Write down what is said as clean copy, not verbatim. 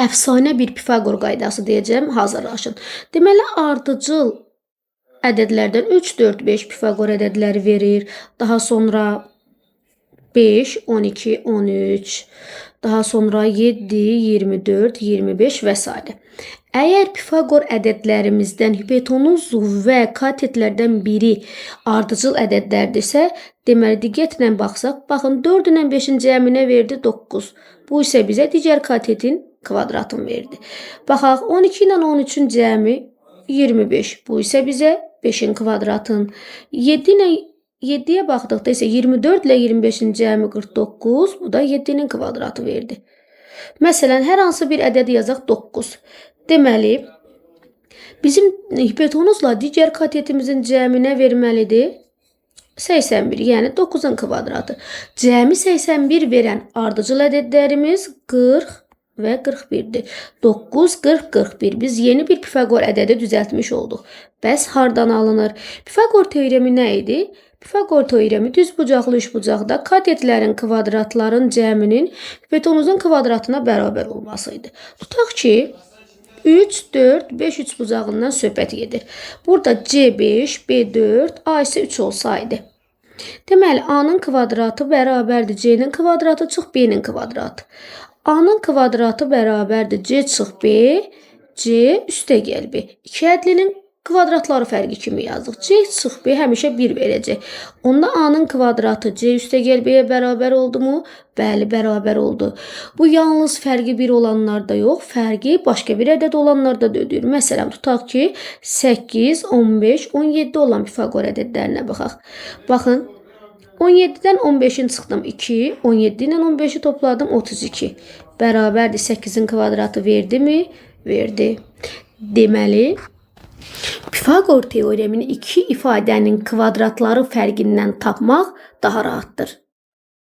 Əfsanə bir Pifaqor qaydası deyəcəm, hazırlaşın. Deməli, ardıcıl ədədlərdən 3, 4, 5 Pifaqor ədədləri verir. Daha sonra 5, 12, 13, daha sonra 7, 24, 25 və s. Əgər Pifaqor ədədlərimizdən hipotenuz və katetlərdən biri ardıcıl ədədlərdirsə, deməli diqqətlə baxsaq, baxın 4 ilə 5-in cəminə verdi 9. Bu isə bizə digər katetin kvadratını verdi. Baxaq 12 ilə 13-ün cəmi 25. Bu isə bizə 5-in kvadratın. 7 ilə 7-yə baxdıqda isə 24 ilə 25-in cəmi 49. Bu da 7-nin kvadratı verdi. Məsələn, hər hansı bir ədədi yazaq 9. Deməli, bizim hipotenuzla digər katetimizin cəminə verməlidir 81, yəni 9-un kvadratı. Cəmi 81 verən ardıcıl ədədlərimiz 40 və 41'dir. 9, 40, 41. Biz yeni bir Pifaqor ədədi düzəltmiş olduq. Bəs hardan alınır? Pifaqor teoremi nə idi? Pifaqor teoremi düz bucaqlı üçbucaqda katetlərin kvadratların cəminin hipotenuzun kvadratına bərabər olmasıydı. Tutaq ki, 3, 4, 5 üçbucağından söhbət gedir. Burada C5, B4, A isə 3 olsaydı. Deməli, A'nın kvadratı bərabərdir C-nin kvadratı çıx B-nin kvadratı. A'nın kvadratı bərabərdir C çıx B, C üstə gəl B. İki ədlinin kvadratları fərqi kimi yazdıq. C çıx B həmişə 1 verəcək. Onda A'nın kvadratı C üstə gəl B-yə bərabər oldu mu? Bəli, bərabər oldu. Bu yalnız fərqi 1 olanlarda yox, fərqi başqa bir ədəd olanlarda da ödəyir. Məsələn, tutaq ki, 8, 15, 17 olan Pifaqor ədədlərinə baxaq. Baxın, 17-dən 15-in çıxdım 2, 17 ilə 15-i topladım 32. Bərabərdir 8-in kvadratı verdi mi? Verdi. Deməli, Pifaqor teoremini iki ifadənin kvadratları fərqindən tapmaq daha rahatdır.